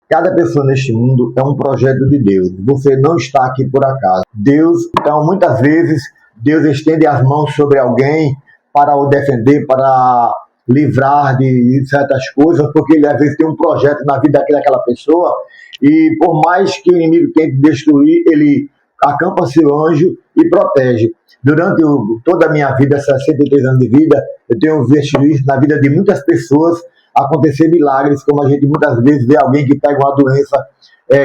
Cada pessoa neste mundo é um projeto de Deus. Você não está aqui por acaso. Deus, então, muitas vezes, Deus estende as mãos sobre alguém para o defender, para livrar de certas coisas, porque ele às vezes tem um projeto na vida daquela pessoa, e por mais que o inimigo tente destruir, ele acampa seu anjo e protege. Durante toda a minha vida, 63 anos de vida, eu tenho visto isso na vida de muitas pessoas, acontecer milagres, como a gente muitas vezes vê alguém que pega uma doença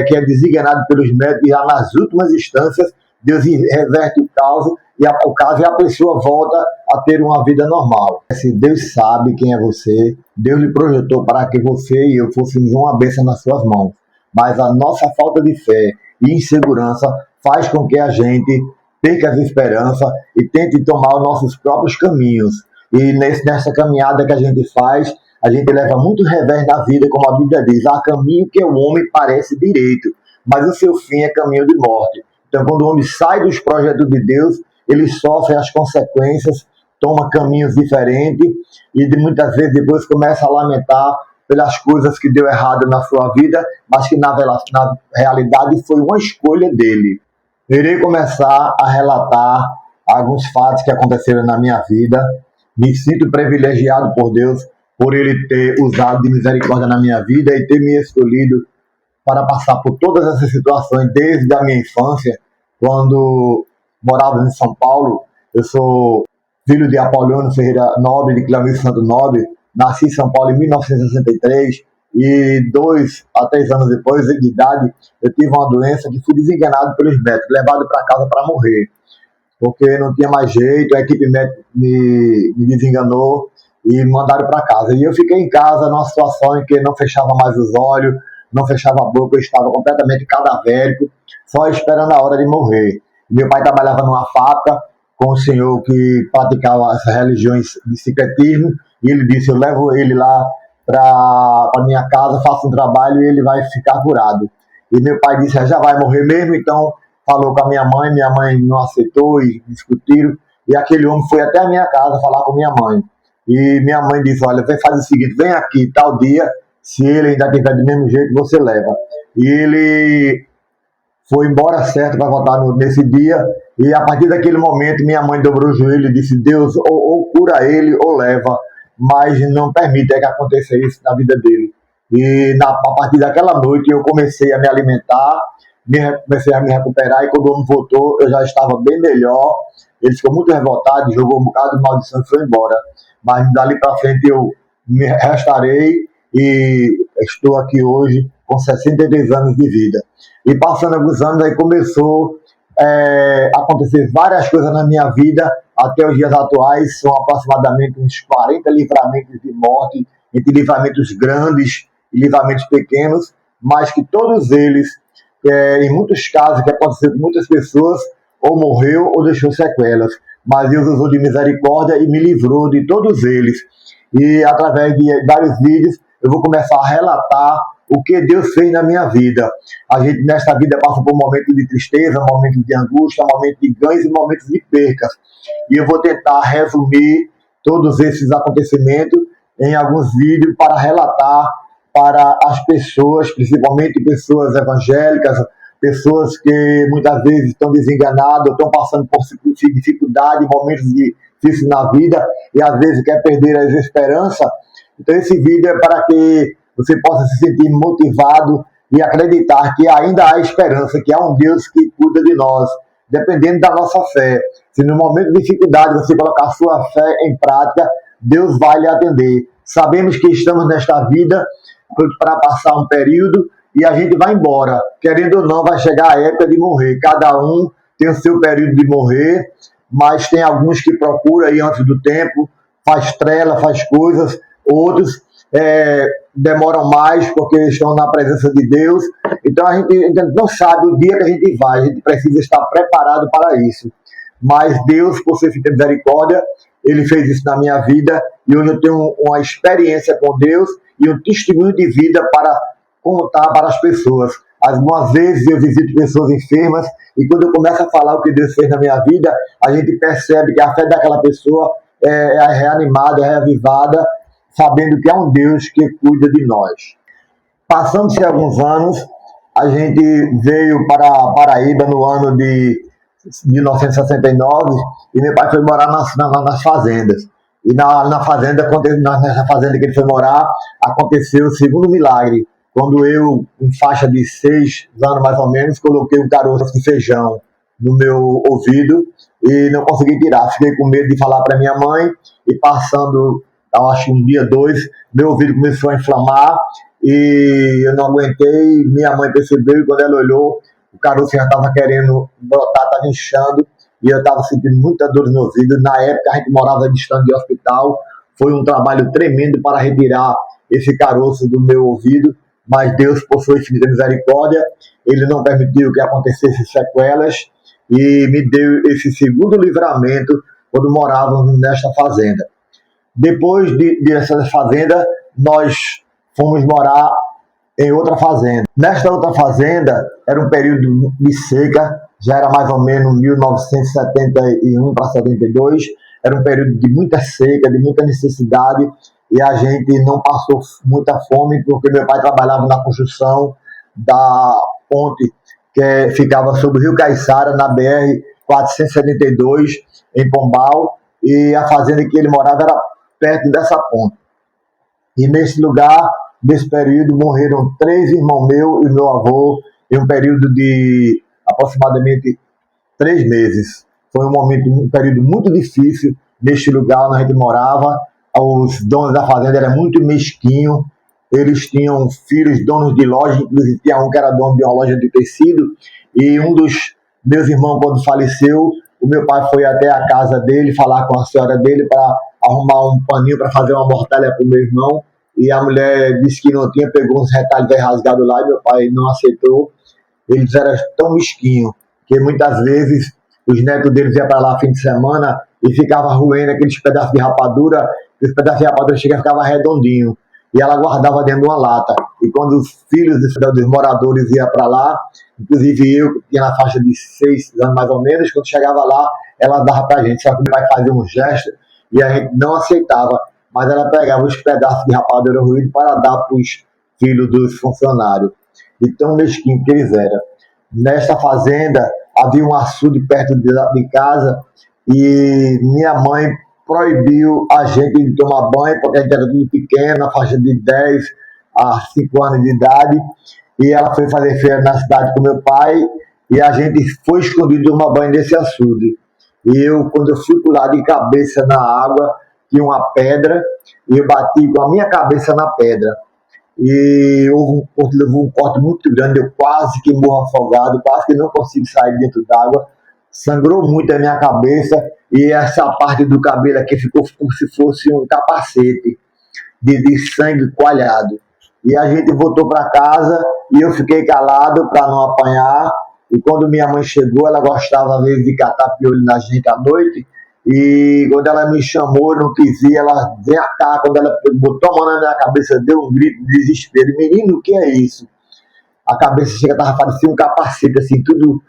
que é designada pelos médicos, e já nas últimas instâncias, Deus reverte o caso e a pessoa volta a ter uma vida normal. Deus sabe quem é você, Deus lhe projetou para que você e eu fôssemos uma bênção nas suas mãos, mas a nossa falta de fé e insegurança faz com que a gente perca as esperanças e tente tomar os nossos próprios caminhos. E nessa caminhada que a gente faz, a gente leva muito revés na vida, como a Bíblia diz: há caminho que o homem parece direito, mas o seu fim é caminho de morte. Então, quando o homem sai dos projetos de Deus, ele sofre as consequências, toma caminhos diferentes e muitas vezes depois começa a lamentar pelas coisas que deu errado na sua vida, mas que na realidade foi uma escolha dele. Eu irei começar a relatar alguns fatos que aconteceram na minha vida. Me sinto privilegiado por Deus, por Ele ter usado de misericórdia na minha vida e ter me escolhido para passar por todas essas situações desde a minha infância, quando morava em São Paulo. Eu sou filho de Apoliônio Ferreira Nobre, de Cleomir Santo Nobre. Nasci em São Paulo em 1963 e 2 a 3 anos depois de idade eu tive uma doença que fui desenganado pelos médicos, levado para casa para morrer, porque não tinha mais jeito. A equipe médica me desenganou e me mandaram para casa. E eu fiquei em casa numa situação em que não fechava mais os olhos, não fechava a boca, eu estava completamente cadavérico, só esperando a hora de morrer. Meu pai trabalhava numa fábrica com um senhor que praticava essas religiões de secretismo, e ele disse: eu levo ele lá para minha casa, faço um trabalho e ele vai ficar curado. E meu pai disse: já vai morrer mesmo? Então falou com a minha mãe não aceitou e discutiram, e aquele homem foi até a minha casa falar com minha mãe. E minha mãe disse: olha, faz o seguinte, vem aqui tal dia, se ele ainda tiver do mesmo jeito, você leva. E ele foi embora certo para voltar nesse dia, e a partir daquele momento minha mãe dobrou o joelho e disse: Deus, ou cura ele ou leva, mas não permita que aconteça isso na vida dele. E a partir daquela noite eu comecei a me alimentar, comecei a me recuperar, e quando o homem voltou eu já estava bem melhor. Ele ficou muito revoltado, jogou um bocado de maldição e foi embora. Mas dali para frente eu me restaurei e estou aqui hoje com 63 anos de vida. E passando alguns anos, aí começou a acontecer várias coisas na minha vida, até os dias atuais. São aproximadamente uns 40 livramentos de morte, entre livramentos grandes e livramentos pequenos, mas que todos eles, em muitos casos que aconteceu com muitas pessoas, ou morreu ou deixou sequelas, mas Deus usou de misericórdia e me livrou de todos eles. E através de vários vídeos eu vou começar a relatar o que Deus fez na minha vida. A gente nesta vida passa por momentos de tristeza, momentos de angústia, momentos de ganhos e momentos de percas. E eu vou tentar resumir todos esses acontecimentos em alguns vídeos para relatar para as pessoas, principalmente pessoas evangélicas, pessoas que muitas vezes estão desenganadas, estão passando por dificuldade, momentos difíceis na vida, e às vezes quer perder as esperanças. Então esse vídeo é para que você possa se sentir motivado e acreditar que ainda há esperança, que há um Deus que cuida de nós, dependendo da nossa fé. Se no momento de dificuldade você colocar a sua fé em prática, Deus vai lhe atender. Sabemos que estamos nesta vida para passar um período e a gente vai embora. Querendo ou não, vai chegar a época de morrer. Cada um tem o seu período de morrer, mas tem alguns que procuram aí antes do tempo, faz trela, faz coisas, outros demoram mais porque estão na presença de Deus. Então a gente não sabe o dia que a gente vai, a gente precisa estar preparado para isso. Mas Deus, por ser filho de misericórdia, Ele fez isso na minha vida, e hoje eu tenho uma experiência com Deus e um testemunho de vida para contar para as pessoas. Algumas vezes eu visito pessoas enfermas, e quando eu começo a falar o que Deus fez na minha vida, a gente percebe que a fé daquela pessoa é reanimada, é reavivada, sabendo que é um Deus que cuida de nós. Passando-se alguns anos, a gente veio para a Paraíba no ano de 1969 e meu pai foi morar nas fazendas. E na fazenda, nessa fazenda que ele foi morar, aconteceu o segundo milagre. Quando eu, em faixa de 6 anos mais ou menos, coloquei um caroço de feijão no meu ouvido e não consegui tirar. Fiquei com medo de falar para minha mãe e passando, eu acho que um dia, 2, meu ouvido começou a inflamar e eu não aguentei. Minha mãe percebeu e quando ela olhou, o caroço já estava querendo brotar, estava inchando e eu estava sentindo muita dor no ouvido. Na época a gente morava distante de hospital, foi um trabalho tremendo para retirar esse caroço do meu ouvido, mas Deus, por sua infinita misericórdia, Ele não permitiu que acontecesse sequelas e me deu esse segundo livramento quando morávamos nesta fazenda. Depois dessa fazenda, nós fomos morar em outra fazenda. Nesta outra fazenda, era um período de seca, já era mais ou menos 1971 para 72, era um período de muita seca, de muita necessidade, e a gente não passou muita fome, porque meu pai trabalhava na construção da ponte que ficava sobre o Rio Caiçara, na BR-472, em Pombal, e a fazenda que ele morava era perto dessa ponte. E nesse lugar, nesse período, morreram 3 irmãos meus e meu avô, em um período de aproximadamente 3 meses. Foi um período muito difícil neste lugar onde a gente morava. Os donos da fazenda eram muito mesquinhos, eles tinham filhos donos de loja, inclusive tinha um que era dono de uma loja de tecido, e um dos meus irmãos, quando faleceu, o meu pai foi até a casa dele falar com a senhora dele para arrumar um paninho para fazer uma mortalha para o meu irmão, e a mulher disse que não tinha, pegou uns retalhos rasgados lá, e meu pai não aceitou. Eles eram tão mesquinhos que muitas vezes os netos deles iam para lá fim de semana e ficava roendo aqueles pedaços de rapadura, e os pedaços de rapadura chegavam e ficava redondinho, e ela guardava dentro de uma lata. E quando os filhos dos moradores iam para lá, inclusive eu, que tinha na faixa de 6 anos mais ou menos, quando chegava lá, ela dava para a gente, só que meu pai fazia um gesto e a gente não aceitava, mas ela pegava os pedaços de rapadura ruído para dar para os filhos dos funcionários. De tão mesquinho que eles eram. Nesta fazenda havia um açude perto de casa e minha mãe proibiu a gente de tomar banho, porque a gente era tudo pequeno, na faixa de 10 a 5 anos de idade, e ela foi fazer feira na cidade com meu pai, e a gente foi escondido de tomar banho nesse açude. E eu, quando eu fui pular de cabeça na água, tinha uma pedra, e eu bati com a minha cabeça na pedra. E levou um corte muito grande, eu quase que morro afogado, quase que não consigo sair dentro d'água, sangrou muito a minha cabeça e essa parte do cabelo aqui ficou como se fosse um capacete de sangue coalhado. E a gente voltou para casa e eu fiquei calado para não apanhar, e quando minha mãe chegou, ela gostava às vezes de catar piolho na gente à noite, e quando ela me chamou, eu não quis ir, ela vem cá, quando ela botou a mão na minha cabeça, deu um grito de desespero. Menino, o que é isso? A cabeça chega, estava parecendo um capacete, assim, tudo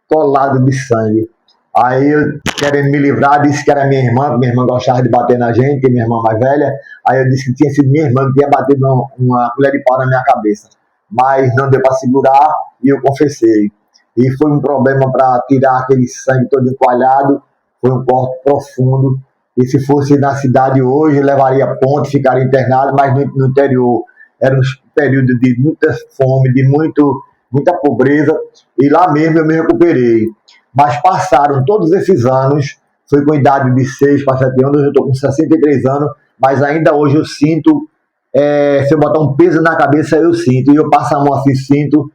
colado de sangue. Aí eu, querendo me livrar, disse que era minha irmã gostava de bater na gente, minha irmã mais velha. Aí eu disse que tinha sido minha irmã que tinha batido uma colher de pau na minha cabeça. Mas não deu para segurar e eu confessei. E foi um problema para tirar aquele sangue todo encoalhado. Foi um corte profundo, e se fosse na cidade hoje, levaria ponte, ficaria internado, mas no interior era um período de muita fome, de muita pobreza, e lá mesmo eu me recuperei. Mas passaram todos esses anos, foi com idade de 6 para 7 anos, eu estou com 63 anos, mas ainda hoje eu sinto, se eu botar um peso na cabeça, eu sinto, e eu passo a mão assim, sinto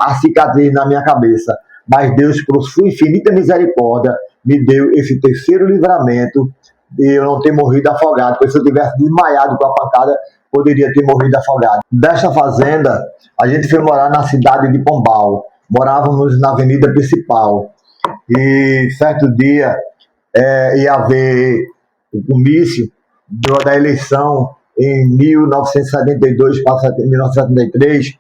a cicatriz na minha cabeça. Mas Deus, por sua infinita misericórdia, me deu esse terceiro livramento de eu não ter morrido afogado, porque se eu tivesse desmaiado com a pancada, poderia ter morrido afogado. Desta fazenda, a gente foi morar na cidade de Pombal. Morávamos na avenida principal. E certo dia ia haver o comício da eleição em 1972 para 1973.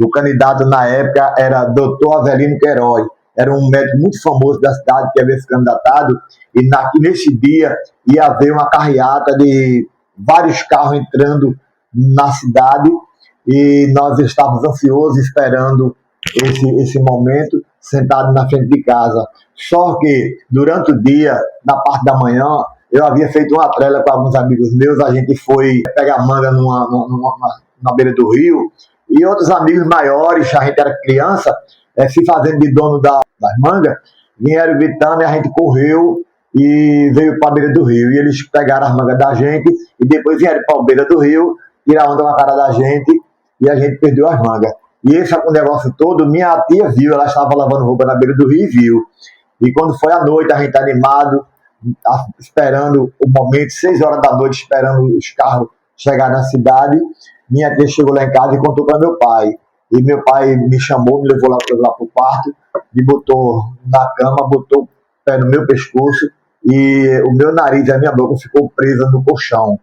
O candidato na época era Dr. Avelino Queiroz. Era um médico muito famoso da cidade que havia se candidatado, e nesse dia ia haver uma carreata de vários carros entrando na cidade, e nós estávamos ansiosos esperando esse momento, sentado na frente de casa. Só que durante o dia, na parte da manhã, eu havia feito uma trela com alguns amigos meus, a gente foi pegar manga na beira do rio, e outros amigos maiores, a gente era criança, se fazendo de dono das mangas, vieram gritando e a gente correu e veio para a beira do rio. E eles pegaram as mangas da gente e depois vieram para a beira do rio, tiraram onda com a cara da gente e a gente perdeu as mangas. E esse negócio todo, minha tia viu, ela estava lavando roupa na beira do rio e viu. E quando foi à noite, a gente animado, esperando o momento, 6 horas da noite, esperando os carros chegar na cidade, minha tia chegou lá em casa e contou para meu pai. E meu pai me chamou, me levou lá para o quarto, me botou na cama, botou o pé no meu pescoço e o meu nariz e a minha boca ficou presa no colchão.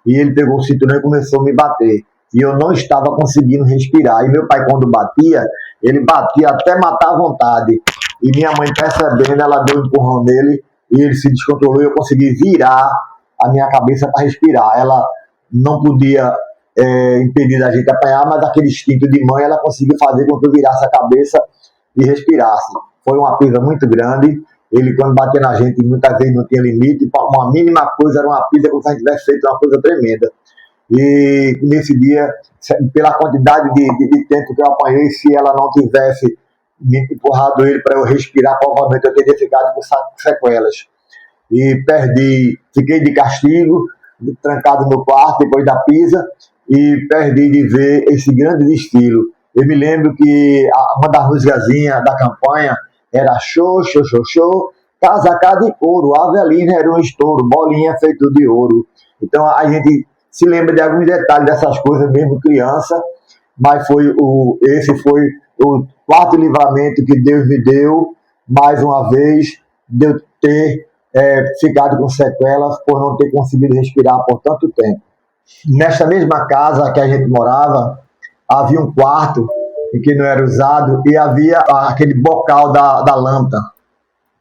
E ele pegou o cinturão e começou a me bater. E eu não estava conseguindo respirar. E meu pai, quando batia, ele batia até matar à vontade. E minha mãe, percebendo, ela deu um empurrão nele e ele se descontrolou e eu consegui virar a minha cabeça para respirar. Ela não podia impedir da gente apanhar, mas aquele instinto de mãe, ela conseguiu fazer com que eu virasse a cabeça e respirasse. Foi uma coisa muito grande. Ele, quando batia na gente, muitas vezes não tinha limite. Uma mínima coisa era uma pisa, como se a gente tivesse feito uma coisa tremenda. E nesse dia, pela quantidade de tempo que eu apanhei, se ela não tivesse me empurrado ele para eu respirar, provavelmente eu teria ficado com sequelas. E fiquei de castigo, trancado no quarto depois da pisa, e perdi de ver esse grande desfile. Eu me lembro que uma das musicazinhas da campanha era show, show, show, show, casaca de couro, Avelina era um estouro, bolinha feito de ouro. Então a gente se lembra de alguns detalhes dessas coisas, mesmo criança, mas esse foi o quarto livramento que Deus me deu, mais uma vez, de eu ter ficado com sequelas por não ter conseguido respirar por tanto tempo. Nesta mesma casa que a gente morava, havia um quarto que não era usado e havia aquele bocal da lâmpada.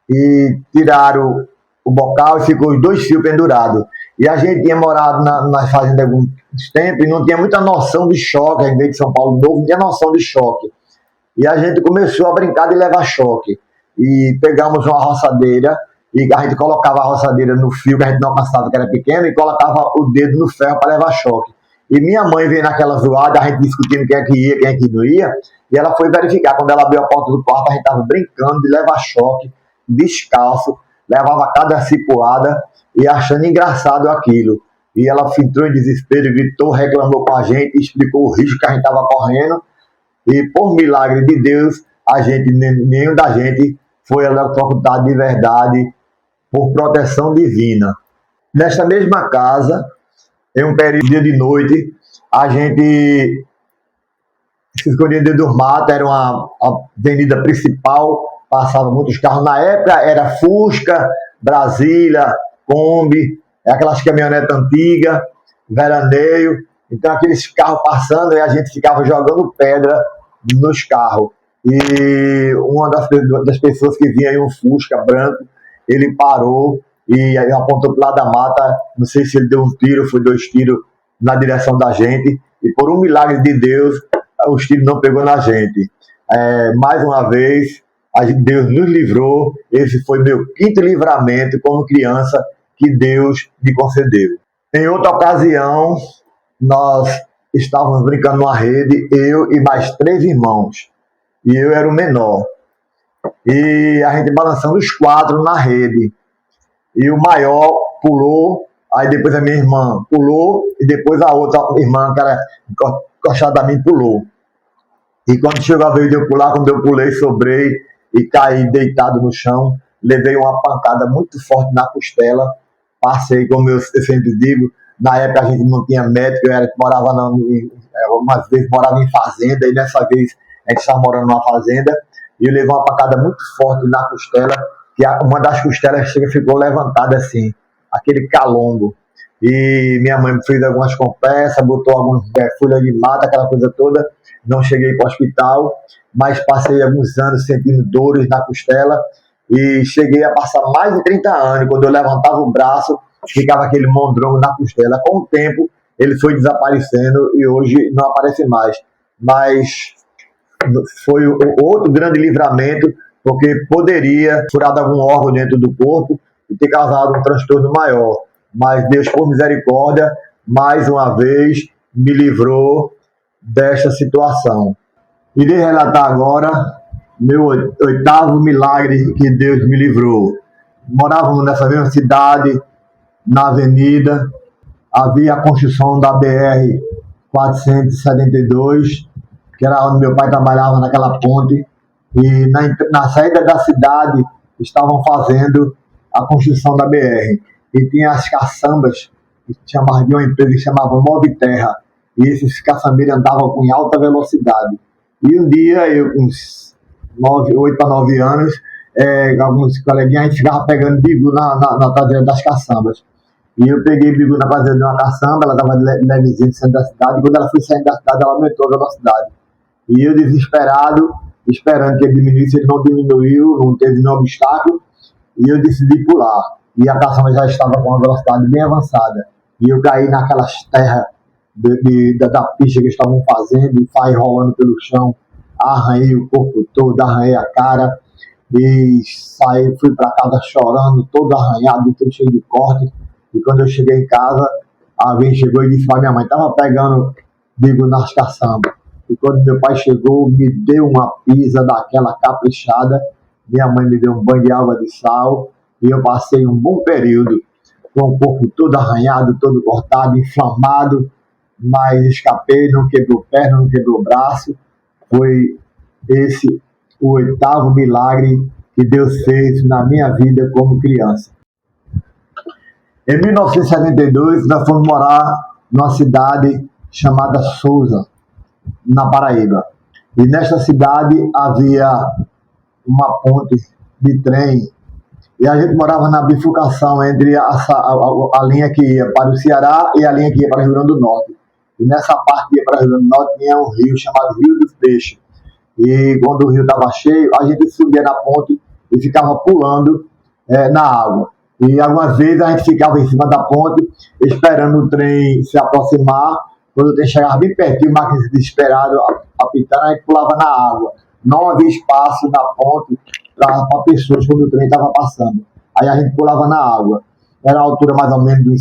E tiraram o bocal e ficou os 2 fios pendurados. E a gente tinha morado na fazenda há alguns tempos e não tinha muita noção de choque, em vez de São Paulo Novo, não tinha noção de choque. E a gente começou a brincar de levar choque. E pegamos uma roçadeira e a gente colocava a roçadeira no fio que a gente não passava, que era pequeno, e colocava o dedo no ferro para levar choque. E minha mãe veio naquela zoada, a gente discutindo quem é que ia, quem é que não ia, e ela foi verificar. Quando ela abriu a porta do quarto, a gente estava brincando de levar choque, descalço, levava cada cipuada e achando engraçado aquilo. E ela entrou em desespero, gritou, reclamou com a gente, explicou o risco que a gente estava correndo, e por milagre de Deus, nenhum da gente foi eletrocutado de verdade por proteção divina. Nesta mesma casa, em um período de noite, a gente se escondia dentro do mato, era uma avenida principal, passavam muitos carros. Na época era Fusca, Brasília, Kombi, aquelas caminhonetas antigas, veraneio. Então aqueles carros passando e a gente ficava jogando pedra nos carros. E uma das pessoas que vinha em um Fusca branco, ele parou e apontou para o lado da mata, não sei se ele deu um tiro, foi 2 tiros na direção da gente, e por um milagre de Deus, os tiros não pegou na gente. Mais uma vez, Deus nos livrou. Esse foi meu 5º livramento como criança que Deus me concedeu. Em outra ocasião, nós estávamos brincando numa rede, eu e mais 3 irmãos, e eu era o menor. E a gente balançando os 4 na rede. E o maior pulou, aí depois a minha irmã pulou, e depois a outra irmã, que era encostada a mim, pulou. E quando chegou a vez de eu pular, quando eu pulei, sobrei e caí deitado no chão, levei uma pancada muito forte na costela, passei, como eu sempre digo, na época a gente não tinha médico, umas vezes morava em fazenda, e nessa vez a gente estava morando numa fazenda, e eu levei uma pancada muito forte na costela, que uma das costelas ficou levantada assim, aquele calombo. E minha mãe fez algumas compressas, botou algumas folhas de mata, aquela coisa toda. Não cheguei para o hospital, mas passei alguns anos sentindo dores na costela e cheguei a passar mais de 30 anos. Quando eu levantava o braço, ficava aquele mondrongo na costela. Com o tempo, ele foi desaparecendo e hoje não aparece mais. Mas foi outro grande livramento, porque poderia furado algum órgão dentro do corpo e ter causado um transtorno maior. Mas Deus, por misericórdia, mais uma vez me livrou desta situação. Irei relatar agora meu 8º milagre que Deus me livrou. Morávamos nessa mesma cidade, na avenida, havia a construção da BR-472, que era onde meu pai trabalhava, naquela ponte, e na saída da cidade estavam fazendo a construção da BR. E tinha as caçambas, que chamavam de uma empresa que chamava Moviterra, e esses caçambeiros andavam com alta velocidade. E um dia, eu com 8 a 9 anos, alguns coleguinhas, a gente ficava pegando bigu na traseira das caçambas. E eu peguei bigu na traseira de uma caçamba, ela estava levezinha no centro da cidade, e quando ela foi saindo da cidade, ela aumentou a velocidade. E eu, desesperado, esperando que ele diminuísse, ele não diminuiu, não teve nenhum obstáculo, e eu decidi pular. E a caçamba já estava com uma velocidade bem avançada. E eu caí naquelas terras da pista que estavam fazendo, e saí rolando pelo chão, arranhei o corpo todo, arranhei a cara, e fui para casa chorando, todo arranhado, todo cheio de corte. E quando eu cheguei em casa, alguém chegou e disse para minha mãe, estava pegando bigo nas caçambas. E quando meu pai chegou, me deu uma pisa daquela caprichada, minha mãe me deu um banho de água de sal, e eu passei um bom período com o corpo todo arranhado, todo cortado, inflamado, mas escapei, não quebrou perna, não quebrou braço. Foi esse o 8º milagre que Deus fez na minha vida como criança. Em 1972, nós fomos morar numa cidade chamada Souza, na Paraíba. E nesta cidade havia uma ponte de trem, e a gente morava na bifurcação entre a linha que ia para o Ceará e a linha que ia para o Rio Grande do Norte. E nessa parte que ia para o Rio Grande do Norte tinha um rio chamado Rio dos Peixes. E quando o rio estava cheio, a gente subia na ponte e ficava pulando na água. E algumas vezes a gente ficava em cima da ponte, esperando o trem se aproximar. Quando o trem chegava bem pertinho, mais desesperado, apitando, a gente pulava na água. Não havia espaço na ponte para pessoas quando o trem estava passando. Aí a gente pulava na água. Era a altura mais ou menos de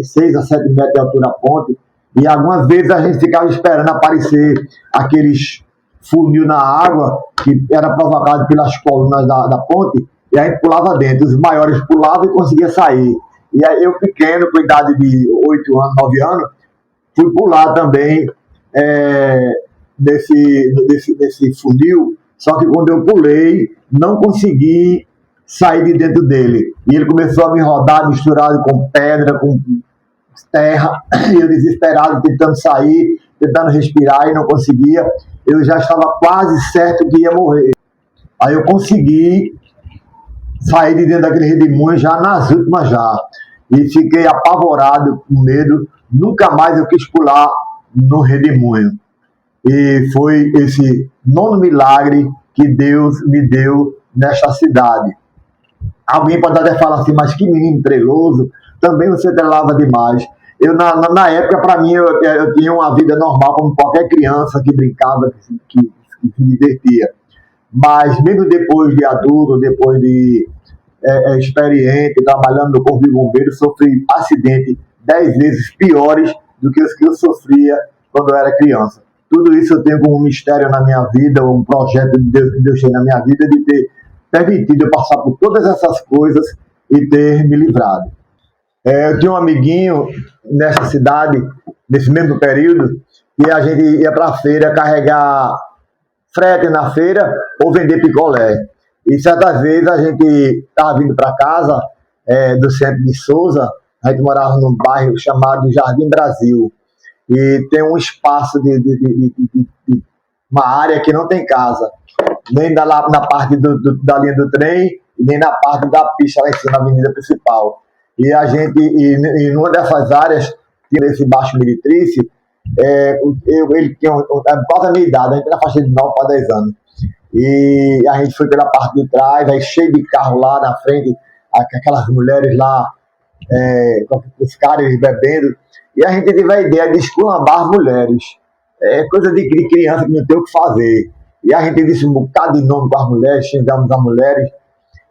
6 a 7 metros de altura a ponte. E algumas vezes a gente ficava esperando aparecer aqueles funil na água, que era provocado pelas colunas da ponte, e a gente pulava dentro. Os maiores pulavam e conseguia sair. E aí eu, pequeno, com idade de 8 anos, 9 anos, fui pular também desse funil, só que quando eu pulei, não consegui sair de dentro dele. E ele começou a me rodar, misturado com pedra, com terra, e eu desesperado, tentando sair, tentando respirar, e não conseguia. Eu já estava quase certo que ia morrer. Aí eu consegui sair de dentro daquele redemoinho já nas últimas já. E fiquei apavorado, com medo. Nunca mais eu quis pular no redemoinho. E foi esse 9º milagre que Deus me deu nesta cidade. Alguém pode até falar assim, mas que menino treloso, também você trelava demais. Eu, na época, para mim, eu tinha uma vida normal, como qualquer criança que brincava, que se divertia. Mas mesmo depois de adulto, depois de experiente, trabalhando no Corpo de Bombeiros, sofri acidentes 10 vezes piores do que os que eu sofria quando eu era criança. Tudo isso eu tenho como um mistério na minha vida, um projeto de Deus que Deus tem na minha vida, de ter permitido eu passar por todas essas coisas e ter me livrado. Eu tinha um amiguinho nessa cidade, nesse mesmo período, e a gente ia para a feira carregar frete na feira ou vender picolé. E certas vezes a gente estava vindo para casa do centro de Souza, a gente morava num bairro chamado Jardim Brasil, e tem um espaço de uma área que não tem casa, nem na parte da linha do trem, nem na parte da pista lá em cima, na avenida principal. E a gente, em uma dessas áreas, tinha esse baixo Meretriz, ele tinha quase a minha idade, a gente na faixa de 9 para 10 anos. E a gente foi pela parte de trás, aí cheio de carro lá na frente, aquelas mulheres lá com os caras bebendo, e a gente teve a ideia de esculambar as mulheres. É coisa de criança que não tem o que fazer. E a gente disse um bocado de nome com as mulheres, xingamos as mulheres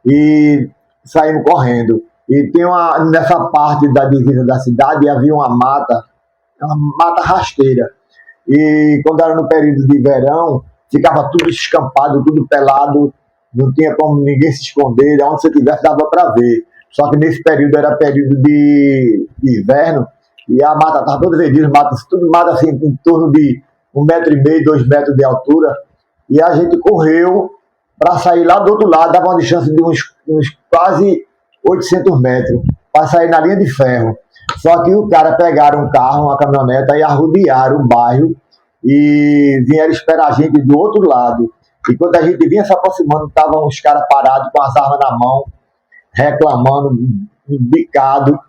e saímos correndo. E tem nessa parte da divisa da cidade havia uma mata rasteira. E quando era no período de verão, ficava tudo escampado, tudo pelado, não tinha como ninguém se esconder, onde você estivesse dava para ver. Só que nesse período era período de inverno, e a mata estava toda vendida, tudo mata assim, em torno de 1,5 m, 2 metros de altura, e a gente correu para sair lá do outro lado, dava uma distância de uns quase 800 metros, para sair na linha de ferro. Só que o cara pegaram um carro, uma caminhoneta, e arrodearam o bairro e vieram esperar a gente do outro lado. E quando a gente vinha se aproximando, estavam os caras parados com as armas na mão, reclamando, bicado,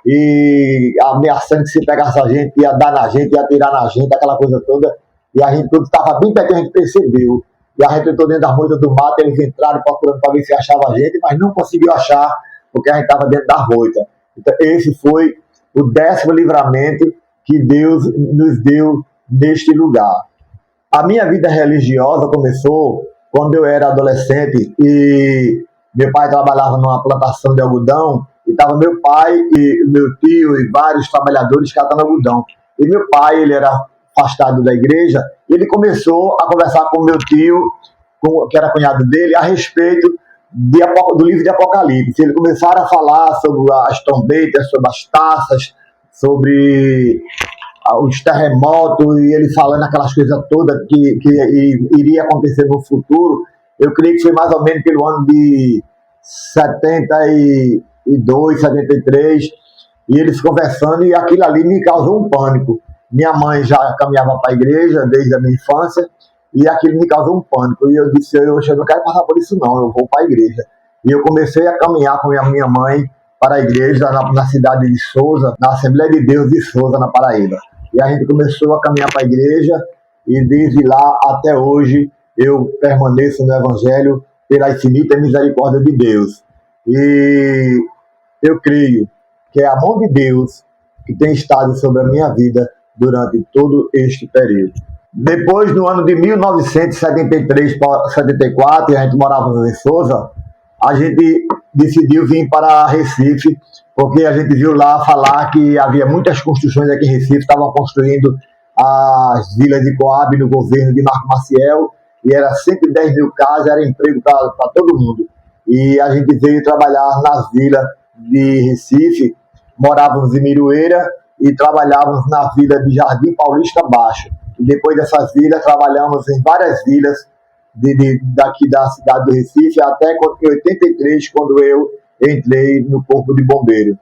e ameaçando que se pegasse a gente, ia dar na gente, ia atirar na gente, aquela coisa toda. E a gente tudo estava bem perto, a gente percebeu. E a gente entrou dentro das moitas do mato, eles entraram procurando para ver se achava a gente, mas não conseguiu achar, porque a gente estava dentro da moita. Então, esse foi o 10º livramento que Deus nos deu neste lugar. A minha vida religiosa começou quando eu era adolescente e meu pai trabalhava numa plantação de algodão e estava meu pai e meu tio e vários trabalhadores catando algodão. E meu pai, ele era afastado da igreja, e ele começou a conversar com meu tio, que era cunhado dele, a respeito do livro de Apocalipse. Eles começaram a falar sobre as trombetas, sobre as taças, sobre os terremotos, e ele falando aquelas coisas todas que iria acontecer no futuro. Eu creio que foi mais ou menos pelo ano de 72, 73, e eles conversando, e aquilo ali me causou um pânico. Minha mãe já caminhava para a igreja desde a minha infância, e aquilo me causou um pânico. E eu disse, eu não quero passar por isso não, eu vou para a igreja. E eu comecei a caminhar com a minha mãe para a igreja na cidade de Souza, na Assembleia de Deus de Souza, na Paraíba. E a gente começou a caminhar para a igreja, e desde lá até hoje eu permaneço no Evangelho pela infinita misericórdia de Deus. E eu creio que é a mão de Deus que tem estado sobre a minha vida durante todo este período. Depois, no ano de 1973 para 74, a gente morava em Souza, a gente decidiu vir para Recife, porque a gente viu lá falar que havia muitas construções aqui em Recife, estavam construindo as vilas de Coab no governo de Marco Maciel, e era 110 mil casas, era emprego para todo mundo. E a gente veio trabalhar nas vilas de Recife, morávamos em Miroeira e trabalhávamos na vila de Jardim Paulista Baixo. E depois dessas vilas, trabalhamos em várias vilas daqui da cidade do Recife, até em 83, quando eu entrei no Corpo de Bombeiro.